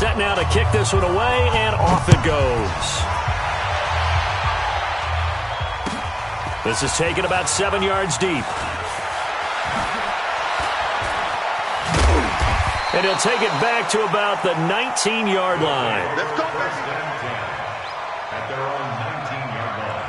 set now to kick this one away, and off it goes. This is taken about 7 yards deep. And he'll take it back to about the 19-yard line. Let's go, At their own 19-yard line.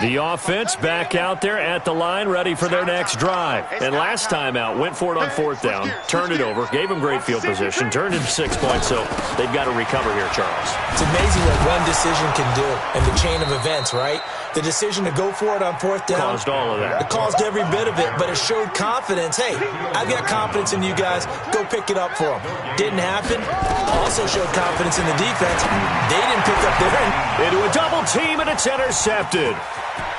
The offense back out there at the line, ready for their next drive. And last time out, went for it on fourth down, turned it over, gave them great field position, turned it 6 points, so they've got to recover here, Charles. It's amazing what one decision can do in the chain of events, right? The decision to go for it on fourth down. Caused all of that. It caused every bit of it, but it showed confidence. Hey, I've got confidence in you guys. Go pick it up for them. Didn't happen. Also showed confidence in the defense. They didn't pick up their end. Into a double team, and it's intercepted.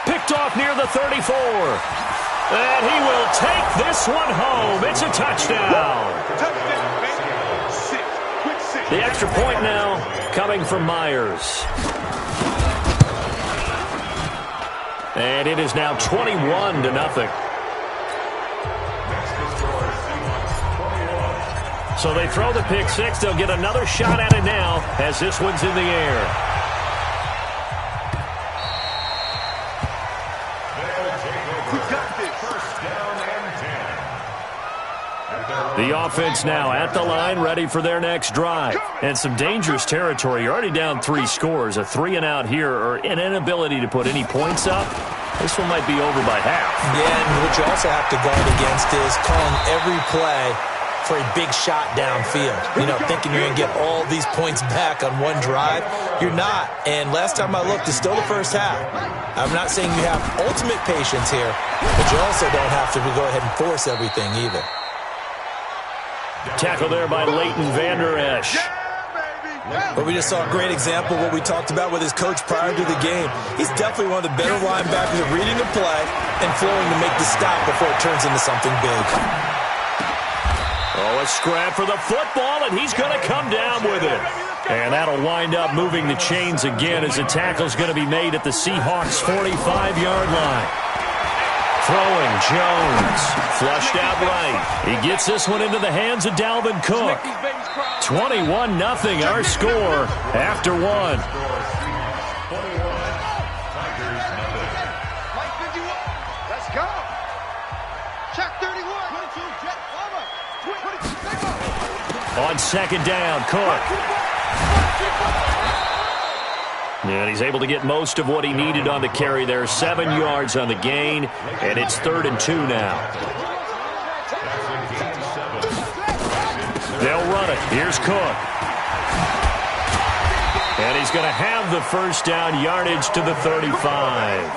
Picked off near the 34. And he will take this one home. It's a touchdown. The extra point now coming from Myers. And it is now 21-0. So they throw the pick six. They'll get another shot at it now as this one's in the air. The offense now at the line, ready for their next drive. And some dangerous territory. You're already down 3 scores. A 3-and-out here, or an inability to put any points up. This one might be over by half. Yeah, and what you also have to guard against is calling every play for a big shot downfield. You know, thinking you're going to get all these points back on one drive. You're not. And last time I looked, it's still the first half. I'm not saying you have ultimate patience here, but you also don't have to go ahead and force everything either. Tackle there by Leighton Vander Esch. But we just saw a great example of what we talked about with his coach prior to the game. He's definitely one of the better linebackers at reading the play and flowing to make the stop before it turns into something big. Oh, a scrap for the football, and he's going to come down with it. And that'll wind up moving the chains again as the tackle's going to be made at the Seahawks' 45-yard line. Throwing, Jones, flushed out right. He gets this one into the hands of Dalvin Cook. 21-0 our score after one. Let's go. Check 31. On second down, Cook. And he's able to get most of what he needed on the carry there. 7 yards on the gain, and it's 3rd and 2 now. They'll run it. Here's Cook. And he's going to have the first down, yardage to the 35.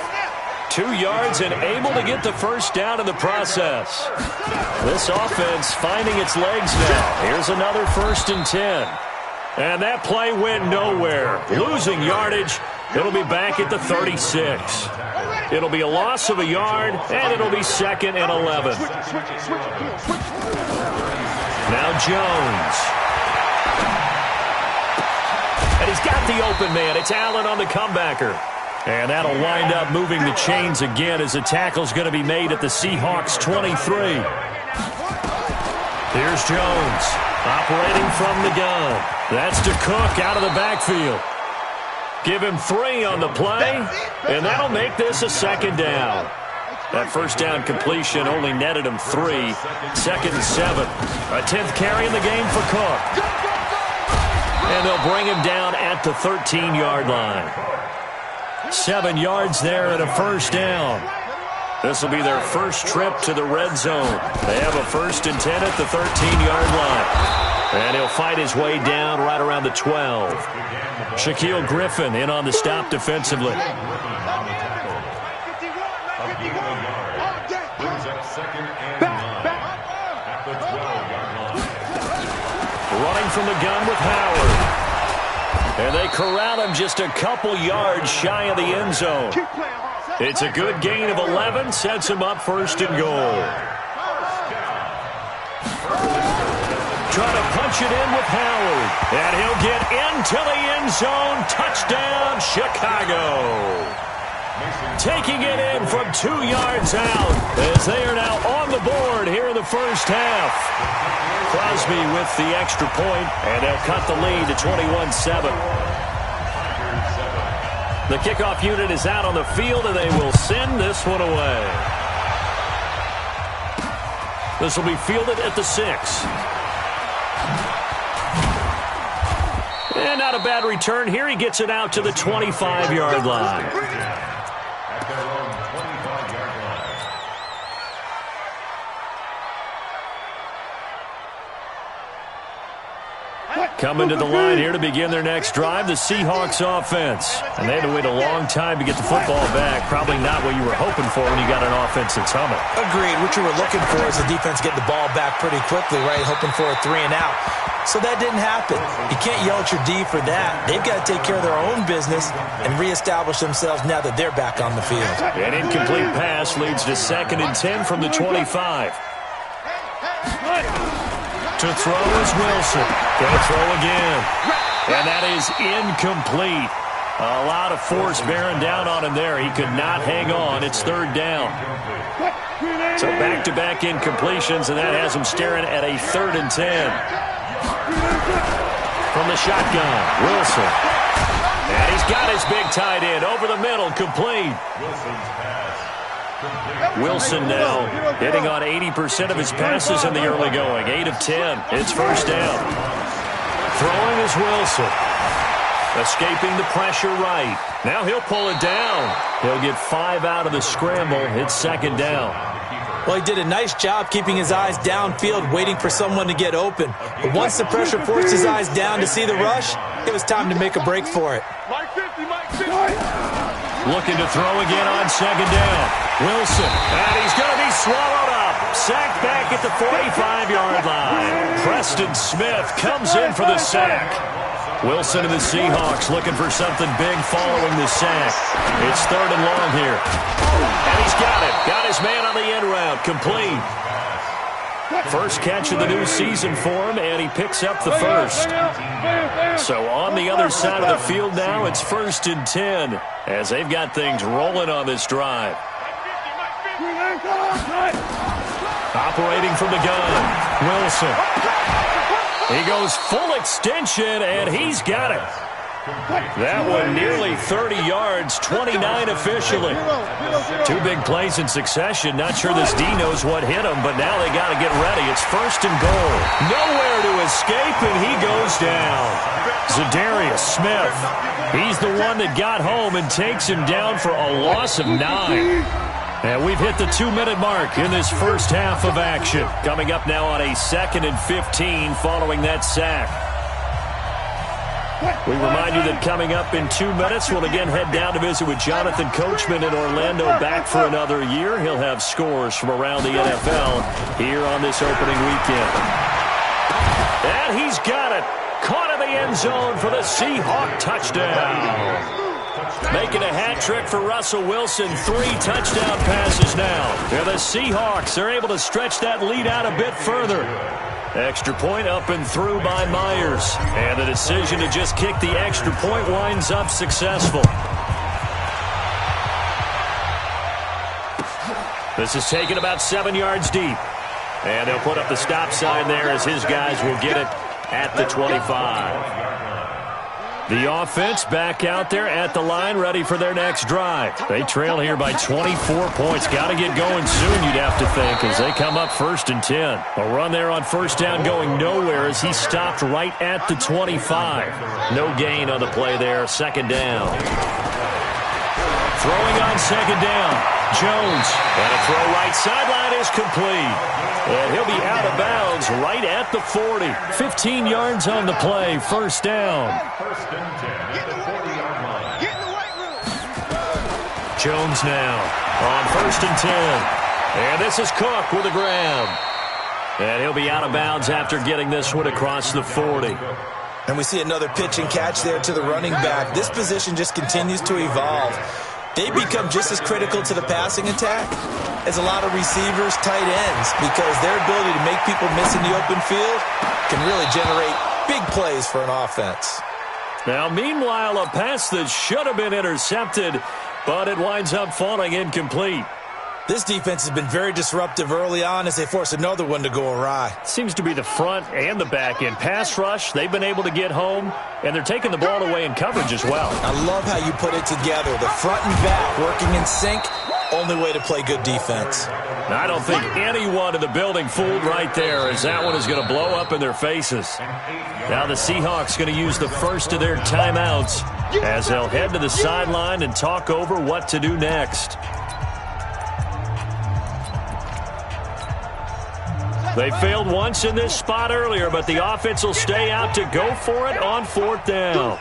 2 yards and able to get the first down in the process. This offense finding its legs now. Here's another 1st and 10. And that play went nowhere. Losing yardage. It'll be back at the 36. It'll be a loss of a yard, and it'll be 2nd and 11. Now Jones. And he's got the open man. It's Allen on the comebacker. And that'll wind up moving the chains again as the tackle's going to be made at the Seahawks' 23. Here's Jones. Operating from the gun. That's to Cook out of the backfield. Give him 3 on the play, and that'll make this a 2nd down. That first down completion only netted him 3. 2nd and 7. A 10th carry in the game for Cook. And they'll bring him down at the 13-yard line. 7 yards there and a first down. This will be their first trip to the red zone. They have a 1st and 10 at the 13-yard line. And he'll fight his way down right around the 12. Shaquille Griffin in on the stop defensively. Running from the gun with Howard. And they corral him just a couple yards shy of the end zone. It's a good gain of 11, sets him up 1st and goal. Trying to punch it in with Howard. And he'll get into the end zone. Touchdown, Chicago. taking it in from 2 yards out as they are now on the board here in the first half. Crosby with the extra point, and they'll cut the lead to 21-7. The kickoff unit is out on the field, and they will send this one away. This will be fielded at the 6. And not a bad return here. He gets it out to the 25-yard line. At their own 25-yard line. Coming to the line here to begin their next drive, the Seahawks offense. And they had to wait a long time to get the football back. Probably not what you were hoping for when you got an offense that's humming. Agreed. What you were looking for is the defense getting the ball back pretty quickly, right? Hoping for a 3 and out. So that didn't happen. You can't yell at your D for that. They've got to take care of their own business and reestablish themselves now that they're back on the field. An incomplete pass leads to 2nd and 10 from the 25. To throw is Wilson. Gonna throw again. And that is incomplete. A lot of force bearing down on him there. He could not hang on. It's 3rd down. So back-to-back incompletions, and that has him staring at a 3rd and 10. From the shotgun, Wilson. And he's got his big tight end over the middle, complete. Wilson now hitting on 80% of his passes in the early going. 8 of 10. It's 1st down. Throwing is Wilson. Escaping the pressure right. Now he'll pull it down. He'll get 5 out of the scramble. It's 2nd down. Well, he did a nice job keeping his eyes downfield, waiting for someone to get open. But once the pressure forced his eyes down to see the rush, it was time to make a break for it. Looking to throw again on 2nd down. Wilson, and he's going to be swallowed up. Sacked back at the 45-yard line. Preston Smith comes in for the sack. Wilson and the Seahawks looking for something big following the sack. It's 3rd and long here. And he's got it. Got his man on the end route. Complete. First catch of the new season for him, and he picks up the first. So on the other side of the field now, it's 1st and 10 as they've got things rolling on this drive. Operating from the gun, Wilson. He goes full extension, and he's got it. That one nearly 30 yards, 29 officially. 2 big plays in succession. Not sure this D knows what hit him, but now they got to get ready. It's 1st and goal. Nowhere to escape, and he goes down. Zadarius Smith. He's the one that got home and takes him down for a loss of 9. And we've hit the 2-minute mark in this first half of action. Coming up now on a 2nd and 15 following that sack. We remind you that coming up in 2 minutes, we'll again head down to visit with Jonathan Coachman in Orlando, back for another year. He'll have scores from around the NFL here on this opening weekend. And he's got it. Caught in the end zone for the Seahawk touchdown. Making a hat trick for Russell Wilson. 3 touchdown passes now. And the Seahawks are able to stretch that lead out a bit further. Extra point up and through by Myers. And the decision to just kick the extra point winds up successful. This is taken about 7 yards deep. And they'll put up the stop sign there as his guys will get it at the 25. The offense back out there at the line, ready for their next drive. They trail here by 24 points. Got to get going soon, you'd have to think, as they come up 1st and 10. A run there on 1st down going nowhere as he stopped right at the 25. No gain on the play there, 2nd down. Throwing on 2nd down, Jones. And a throw right sideline is complete. And he'll be out of bounds right at the 40. 15 yards on the play, 1st down. 1st and 10 at the 40-yard line. Jones now on 1st and 10. And this is Cook with a grab. And he'll be out of bounds after getting this one across the 40. And we see another pitch and catch there to the running back. This position just continues to evolve. They become just as critical to the passing attack as a lot of receivers, tight ends, because their ability to make people miss in the open field can really generate big plays for an offense. Now, meanwhile, a pass that should have been intercepted, but it winds up falling incomplete. This defense has been very disruptive early on as they force another one to go awry. Seems to be the front and the back end. Pass rush, they've been able to get home, and they're taking the ball away in coverage as well. I love how you put it together. The front and back working in sync, only way to play good defense. I don't think anyone in the building fooled right there, as that one is going to blow up in their faces. Now the Seahawks going to use the first of their timeouts as they'll head to the sideline and talk over what to do next. They failed once in this spot earlier, but the offense will stay out to go for it on fourth down.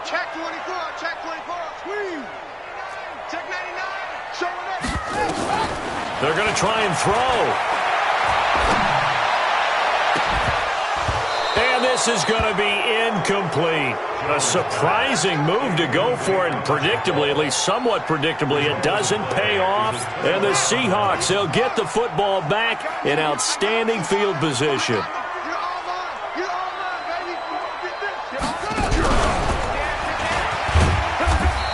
Check 24, check 24, squeeze. Check 99, show it up. They're going to try and throw. And this is going to be incomplete. A surprising move to go for it, and predictably, at least somewhat predictably, it doesn't pay off. And the Seahawks, they'll get the football back in outstanding field position.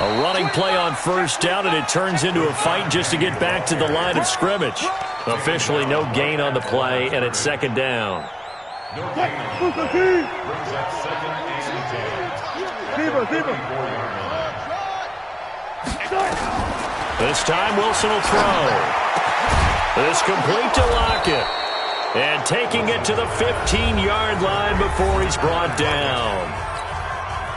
A running play on first down, and it turns into a fight just to get back to the line of scrimmage. Officially no gain on the play, and it's second down. This time Wilson will throw. This complete to Lockett. And taking it to the 15-yard line before he's brought down.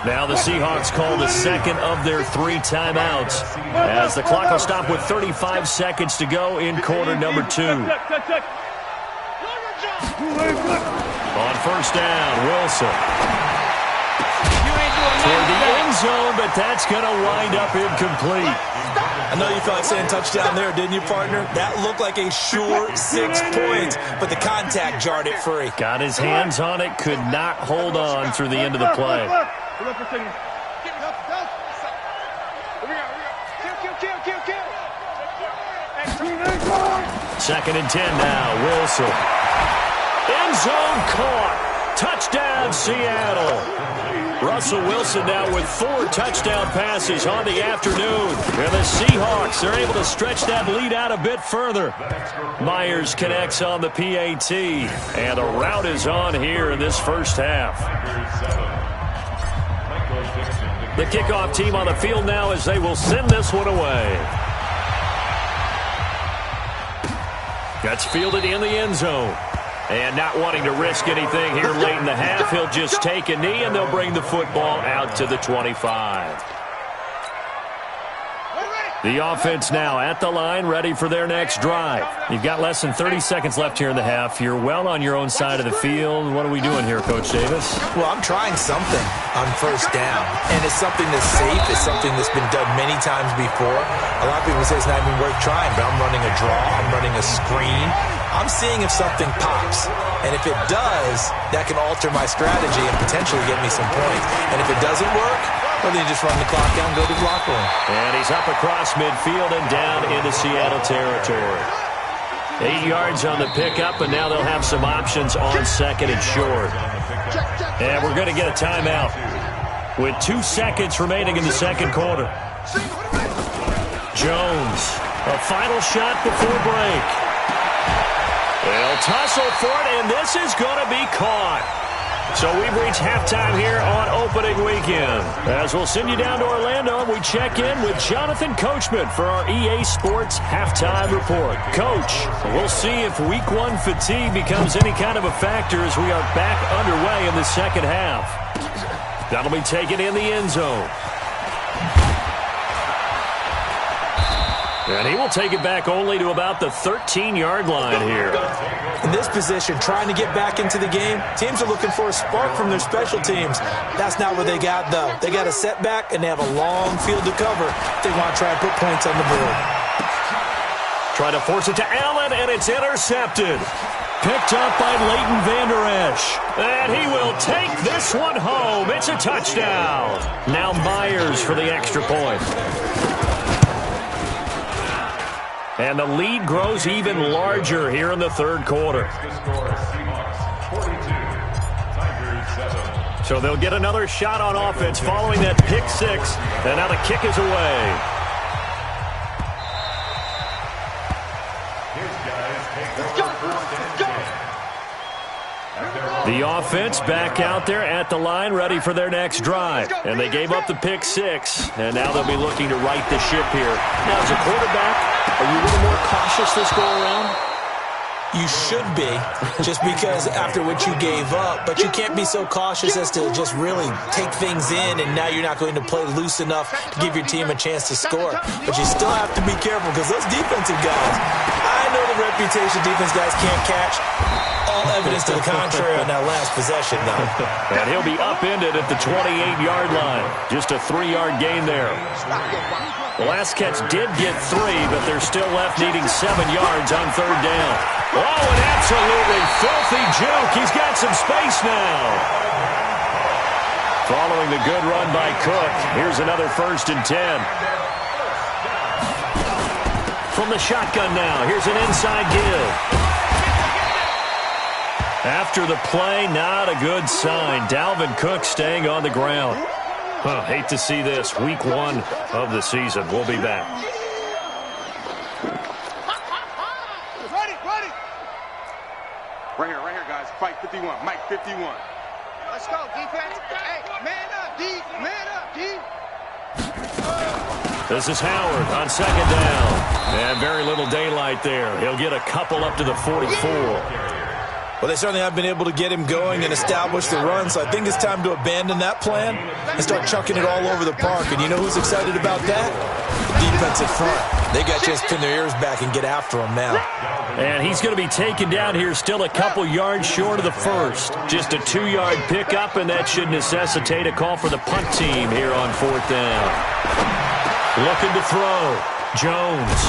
Now the Seahawks call the second of their 3 timeouts as the clock will stop with 35 seconds to go in quarter number 2. On first down, Wilson. For the end zone, but that's going to wind up incomplete. I know you felt like saying touchdown there, didn't you, partner? That looked like a sure 6 points, but the contact jarred it free. Got his hands on it, could not hold on through the end of the play. Second and 10 now, Wilson. End zone caught. Touchdown, Seattle. Russell Wilson now with 4 touchdown passes on the afternoon. And the Seahawks are able to stretch that lead out a bit further. Myers connects on the PAT. And the route is on here in this first half. The kickoff team on the field now as they will send this one away. That's fielded in the end zone. And not wanting to risk anything here late in the half, he'll just take a knee, and they'll bring the football out to the 25. The offense now at the line, ready for their next drive. You've got less than 30 seconds left here in the half. You're well on your own side of the field. What are we doing here, Coach Davis? Well, I'm trying something on first down, and it's something that's safe. It's something that's been done many times before. A lot of people say it's not even worth trying, but I'm running a draw. I'm running a screen. I'm seeing if something pops, and if it does, that can alter my strategy and potentially get me some points. And if it doesn't work, well, then you just run the clock down, go to the locker room. And he's up across midfield and down into Seattle territory. 8 yards on the pickup, and now they'll have some options on second and short. And we're going to get a timeout with 2 seconds remaining in the second quarter. Jones, a final shot before break. They'll tussle for it, and this is going to be caught. So we've reached halftime here on opening weekend. As we'll send you down to Orlando, we check in with Jonathan Coachman for our EA Sports Halftime Report. Coach, we'll see if Week 1 fatigue becomes any kind of a factor as we are back underway in the second half. That'll be taken in the end zone. And he will take it back only to about the 13-yard line here. In this position, trying to get back into the game, teams are looking for a spark from their special teams. That's not what they got, though. They got a setback, and they have a long field to cover if they want to try and put points on the board. Try to force it to Allen, and it's intercepted. Picked up by Leighton Vander Esch. And he will take this one home. It's a touchdown. Now Myers for the extra point. And the lead grows even larger here in the third quarter. So they'll get another shot on offense following that pick six. And now the kick is away. The offense back out there at the line, ready for their next drive. And they gave up the pick six, and now they'll be looking to right the ship here. Now, as a quarterback, are you a little more cautious this go-around? You should be, just because after what you gave up. But you can't be so cautious as to just really take things in, and now you're not going to play loose enough to give your team a chance to score. But you still have to be careful, because those defensive guys, I know the reputation defense guys can't catch. All evidence to the contrary on that last possession, though. And he'll be upended at the 28-yard line. Just a 3-yard gain there. The last catch did get 3, but they're still left needing 7 yards on third down. Oh, an absolutely filthy juke. He's got some space now. Following the good run by Cook, here's another 1st and 10. From the shotgun now, here's an inside give. After the play, not a good sign. Dalvin Cook staying on the ground. Hate to see this. Week 1 of the season. We'll be back. Ready. Right here, guys. Fight 51. Mike 51. Let's go, defense. Hey, man up, D. Man up, D. This is Howard on 2nd down. And very little daylight there. He'll get a couple up to the 44. Well, they certainly have been able to get him going and establish the run, so I think it's time to abandon that plan and start chucking it all over the park. And you know who's excited about that? Defensive front. They got a chance to pin their ears back and get after him now. And he's going to be taken down here still a couple yards short of the first. Just a 2-yard pickup, and that should necessitate a call for the punt team here on 4th down. Looking to throw. Jones.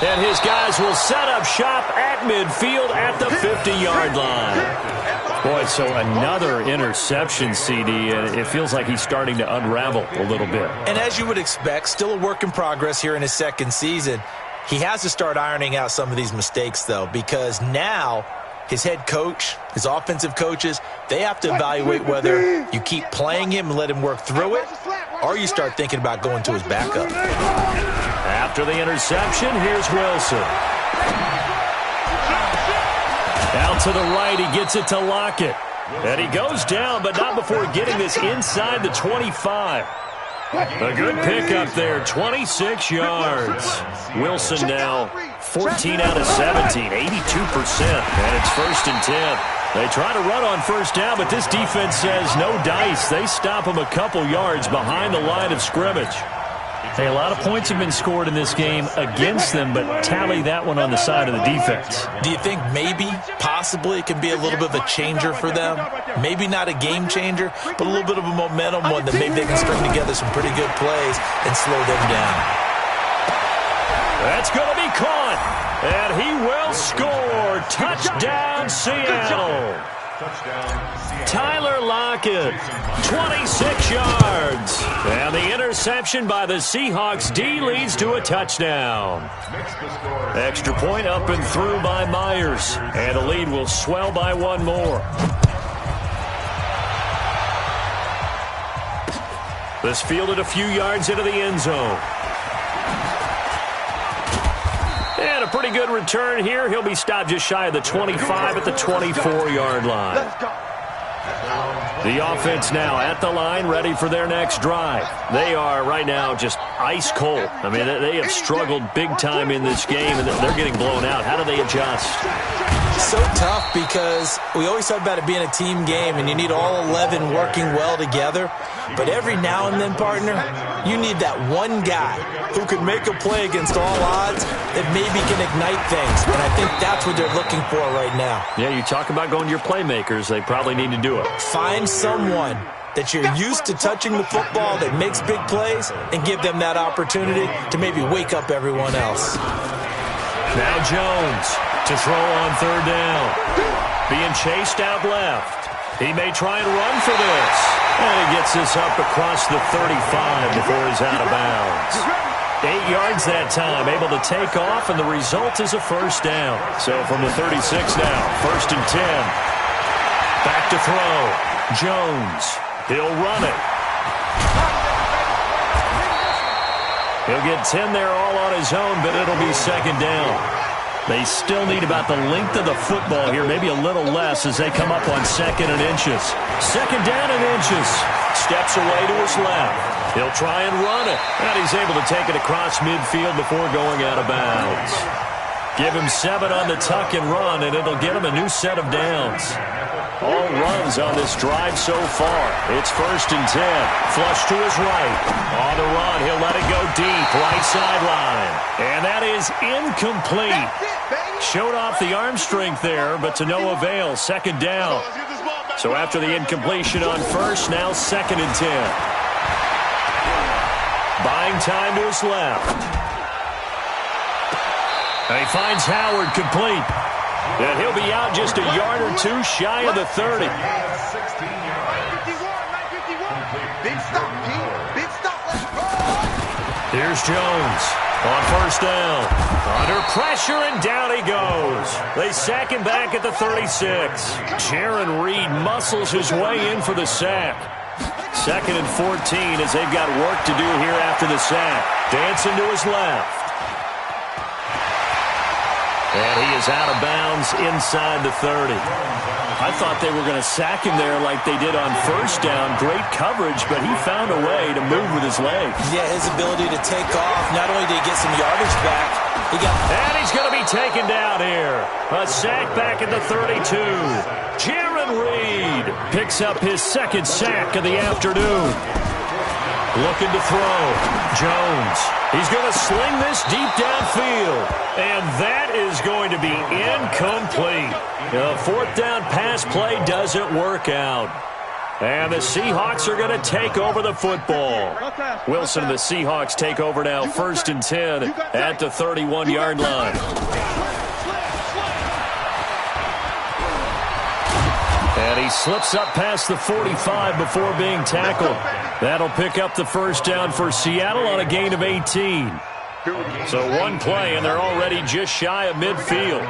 And his guys will set up shop at midfield at the 50-yard line. Boy, so another interception, CD, and it feels like he's starting to unravel a little bit. And as you would expect, still a work in progress here in his 2nd season. He has to start ironing out some of these mistakes, though, because now his head coach, his offensive coaches, they have to evaluate whether you keep playing him and let him work through it, or you start thinking about going to his backup. After the interception, here's Wilson. Out to the right, he gets it to Lockett. And he goes down, but not before getting this inside the 25. A good pickup there, 26 yards. Wilson now 14 out of 17, 82%. And it's 1st and 10. They try to run on 1st down, but this defense says no dice. They stop him a couple yards behind the line of scrimmage. Hey, a lot of points have been scored in this game against them, but tally that one on the side of the defense. Do you think maybe, possibly, it can be a little bit of a changer for them? Maybe not a game changer, but a little bit of a momentum one that maybe they can string together some pretty good plays and slow them down. That's going to be caught, and he will score. Touchdown, Seattle. Tyler Lockett, 26 yards. And the interception by the Seahawks D leads to a touchdown. Extra point up and through by Myers. And the lead will swell by 1 more. This fielded a few yards into the end zone. And a pretty good return here. He'll be stopped just shy of the 25 at the 24-yard line. The offense now at the line, ready for their next drive. They are right now just ice cold. I mean, they have struggled big time in this game, and they're getting blown out. How do they adjust? So tough, because we always talk about it being a team game, and you need all 11 working well together. But every now and then, partner, you need that one guy who can make a play against all odds that maybe can ignite things. And I think that's what they're looking for right now. Yeah, you talk about going to your playmakers. They probably need to do it. Find someone that you're used to touching the football that makes big plays and give them that opportunity to maybe wake up everyone else. Now Jones to throw on 3rd down. Being chased out left. He may try and run for this. And he gets this up across the 35 before he's out of bounds. 8 yards that time, able to take off, and the result is a 1st down. So from the 36 now, 1st and 10. Back to throw. Jones. He'll run it. He'll get 10 there all on his own, but it'll be second down. They still need about the length of the football here, maybe a little less as they come up on second and inches. Second down and inches. Steps away to his left. He'll try and run it. And he's able to take it across midfield before going out of bounds. Give him 7 on the tuck and run, and it'll get him a new set of downs. All runs on this drive so far. It's 1st and 10. Flush to his right. On the run, he'll let it go deep. Right sideline. And that is incomplete. Showed off the arm strength there, but to no avail. Second down. So after the incompletion on first, now 2nd and 10. Buying time to his left. And he finds Howard complete. And he'll be out just a yard or two shy of the 30. Big stop, G. Big stop. Here's Jones on 1st down. Under pressure, and down he goes. They sack him back at the 36. Jaron Reed muscles his way in for the sack. 2nd and 14 as they've got work to do here after the sack. Dancing to his left. And he is out of bounds inside the 30. I thought they were going to sack him there like they did on 1st down. Great coverage, but he found a way to move with his legs. Yeah, his ability to take off, not only did he get some yardage back, and he's going to be taken down here. A sack back at the 32. Jaron Reed picks up his 2nd sack of the afternoon. Looking to throw. Jones. He's going to sling this deep downfield. And that is going to be incomplete. The 4th down pass play doesn't work out. And the Seahawks are going to take over the football. Wilson and the Seahawks take over now 1st and 10 at the 31-yard line. And he slips up past the 45 before being tackled. That'll pick up the 1st down for Seattle on a gain of 18. So one play, and they're already just shy of midfield.